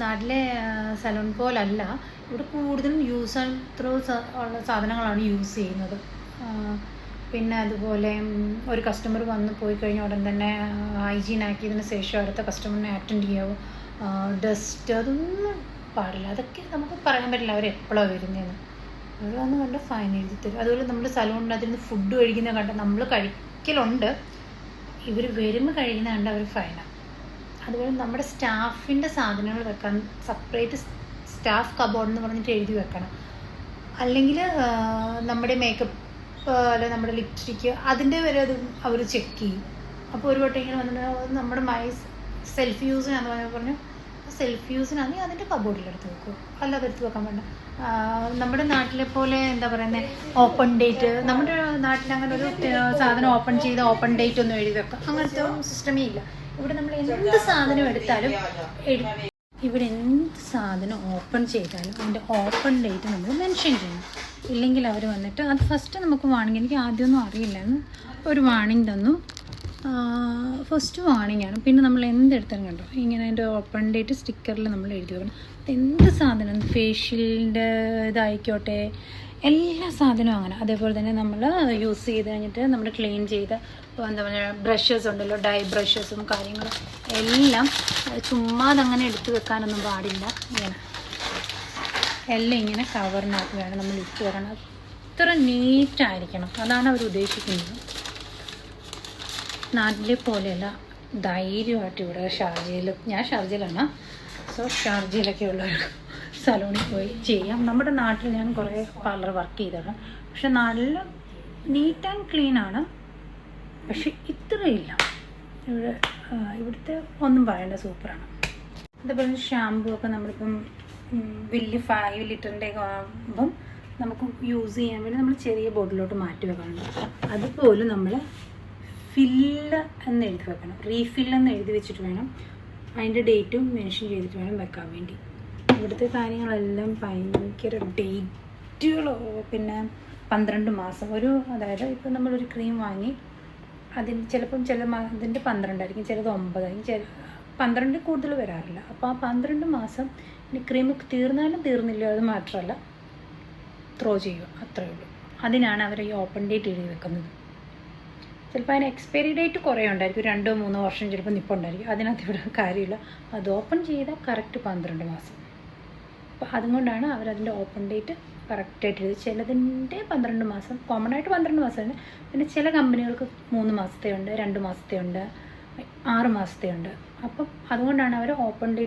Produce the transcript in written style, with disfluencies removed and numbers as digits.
നാട്ടിലെ സലൂൺ പോലല്ല, ഇവിടെ കൂടുതലും യൂസ് ആൻഡ് ത്രോ ഉള്ള സാധനങ്ങളാണ് യൂസ് ചെയ്യുന്നത്. പിന്നെ അതുപോലെ ഒരു കസ്റ്റമർ വന്ന് പോയി കഴിഞ്ഞാൽ ഉടൻ തന്നെ ഹൈജീൻ ആക്കിയതിന് ശേഷം അടുത്ത കസ്റ്റമറിനെ അറ്റൻഡ് ചെയ്യാവോ, ഡസ്റ്റ് അതൊന്നും പാടില്ല. അതൊക്കെ നമുക്ക് പറയാൻ പറ്റില്ല അവരെപ്പോഴാണ് വരുന്നതെന്ന്. അവർ വന്ന് കണ്ട് ഫൈൻ എഴുതി തരും. അതുപോലെ നമ്മൾ സലൂണിന് അതിൽ നിന്ന് ഫുഡ് കഴിക്കുന്ന കണ്ട് നമ്മൾ കഴിക്കലുണ്ട്, ഇവർ വരുമ്പോൾ കഴിക്കുന്ന കണ്ട് അവർ ഫൈനാണ്. അതുപോലെ നമ്മുടെ സ്റ്റാഫിൻ്റെ സാധനങ്ങൾ വെക്കാൻ സെപ്പറേറ്റ് സ്റ്റാഫ് കബോർഡ് എന്ന് പറഞ്ഞിട്ട് എഴുതി വെക്കണം. അല്ലെങ്കിൽ നമ്മുടെ മേക്കപ്പ് അല്ല നമ്മുടെ ലിപ്സ്റ്റിക്ക് അതിൻ്റെ വരെ അത് അവർ ചെക്ക് ചെയ്യും. അപ്പോൾ ഒരു വട്ടം ഇങ്ങനെ വന്നിട്ട് നമ്മുടെ സെൽഫ് യൂസിനാന്ന് പറഞ്ഞു, സെൽഫ് യൂസിനാണെങ്കിൽ അതിൻ്റെ കബോർഡിലെടുത്ത് വെക്കും, അല്ലാതെ എടുത്ത് വെക്കാൻ വേണ്ട. നമ്മുടെ നാട്ടിലെ പോലെ എന്താ പറയുന്നത് ഓപ്പൺ ഡേറ്റ്, നമ്മുടെ നാട്ടിൽ അങ്ങനെ ഒരു സാധനം ഓപ്പൺ ചെയ്ത് ഓപ്പൺ ഡേറ്റ് ഒന്നും എഴുതി വെക്കാം, അങ്ങനത്തെ സിസ്റ്റമേ ഇല്ല. ഇവിടെ നമ്മൾ എന്ത് സാധനം എടുത്താലും ഇവിടെ എന്ത് സാധനം ഓപ്പൺ ചെയ്താലും അതിൻ്റെ ഓപ്പൺ ഡേറ്റ് നമ്മൾ മെൻഷൻ ചെയ്യണം. ഇല്ലെങ്കിൽ അവർ വന്നിട്ട് അത് ഫസ്റ്റ് നമുക്ക് വാണിംഗ്, എനിക്ക് ആദ്യമൊന്നും അറിയില്ലായിരുന്നു, ഒരു വാണിംഗ് തന്നു. ഫസ്റ്റ് വാണിംഗ് ആണ്. പിന്നെ നമ്മൾ എന്തെടുത്താലും കണ്ടോ ഇങ്ങനെ അതിൻ്റെ ഓപ്പൺ ഡേറ്റ് സ്റ്റിക്കറിൽ നമ്മൾ എഴുതി വെക്കണം. എന്ത് സാധനം ഫേഷ്യലിൻ്റെ ഇതായിക്കോട്ടെ എല്ലാ സാധനവും അങ്ങനെ. അതേപോലെ തന്നെ നമ്മൾ യൂസ് ചെയ്ത് കഴിഞ്ഞിട്ട് നമ്മൾ ക്ലീൻ ചെയ്ത് എന്താ പറയുക ബ്രഷസ് ഉണ്ടല്ലോ, ഡൈ ബ്രഷസും കാര്യങ്ങളും എല്ലാം ചുമ്മാ അതങ്ങനെ എടുത്ത് വെക്കാനൊന്നും പാടില്ല. ഇങ്ങനെ എല്ലാം ഇങ്ങനെ കവറിനകത്ത് വേണം നമ്മൾ ഇട്ട് വെക്കണം. അത്ര നീറ്റായിരിക്കണം, അതാണ് അവർ ഉദ്ദേശിക്കുന്നത്. നാട്ടിലെ പോലെയല്ല, ധൈര്യമായിട്ട് ഇവിടെ ഷാർജയിൽ, ഞാൻ ഷാർജയിലാണ്, സോ ഷാർജയിലൊക്കെ ഉള്ളവർക്ക് സലൂണിൽ പോയി ചെയ്യാം. നമ്മുടെ നാട്ടിൽ ഞാൻ കുറേ പാർലർ വർക്ക് ചെയ്തതാണ്, പക്ഷെ നല്ല നീറ്റ് ആൻഡ് ക്ലീൻ ആണ്. പക്ഷെ ഇത്രയില്ല ഇവിടെ, ഇവിടുത്തെ ഒന്നും പറയണ്ട, സൂപ്പറാണ്. അതേപോലെ ഷാമ്പൂ ഒക്കെ നമ്മളിപ്പം വലിയ 5 ലിറ്ററിൻ്റെ ഒക്കെ ആകുമ്പം നമുക്ക് യൂസ് ചെയ്യാൻ വേണ്ടി നമ്മൾ ചെറിയ ബോട്ടിലോട്ട് മാറ്റി വെക്കണം. അതുപോലെ നമ്മൾ ഫില്ല് എന്ന് എഴുതി വെക്കണം, റീഫിൽ എന്ന് എഴുതി വെച്ചിട്ട് വേണം, അതിൻ്റെ ഡേറ്റും മെൻഷൻ ചെയ്തിട്ട് വേണം വെക്കാൻ വേണ്ടി. ഇവിടുത്തെ കാര്യങ്ങളെല്ലാം ഭയങ്കര ഡേറ്റുകളോ. പിന്നെ 12 മാസം ഒരു, അതായത് ഇപ്പം നമ്മളൊരു ക്രീം വാങ്ങി അതിന് ചിലപ്പം അതിൻ്റെ 12 ആയിരിക്കും, ചിലത് 9 ആയിരിക്കും, 12 കൂടുതൽ വരാറില്ല. അപ്പോൾ ആ 12 മാസം ഇനി ക്രീം തീർന്നാലും തീർന്നില്ല, അത് മാത്രമല്ല ത്രോ ചെയ്യുക, അത്രയേ ഉള്ളൂ. അതിനാണ് അവർ ഈ ഓപ്പൺ ഡേറ്റ് എഴുതി വെക്കുന്നത്. ചിലപ്പോൾ അതിന് എക്സ്പയറി ഡേറ്റ് കുറേ ഉണ്ടായിരിക്കും, 2-3 വർഷം ചിലപ്പോൾ നിൽപ്പുണ്ടായിരിക്കും, അതിനകത്ത് ഇവിടെ കാര്യമില്ല. അത് ഓപ്പൺ ചെയ്താൽ കറക്റ്റ് 12 മാസം. അപ്പോൾ അതുകൊണ്ടാണ് അവരതിൻ്റെ ഓപ്പൺ ഡേറ്റ് കറക്റ്റായിട്ട് എഴുതി. ചിലതിൻ്റെ 12 മാസം, കോമൺ ആയിട്ട് 12 മാസമാണ്. പിന്നെ ചില കമ്പനികൾക്ക് 3 മാസത്തെ ഉണ്ട്, 2 മാസത്തെ ഉണ്ട്, 6 മാസത്തെ ഉണ്ട്. അപ്പം അതുകൊണ്ടാണ് അവർ ഓപ്പൺ ഡേറ്റ്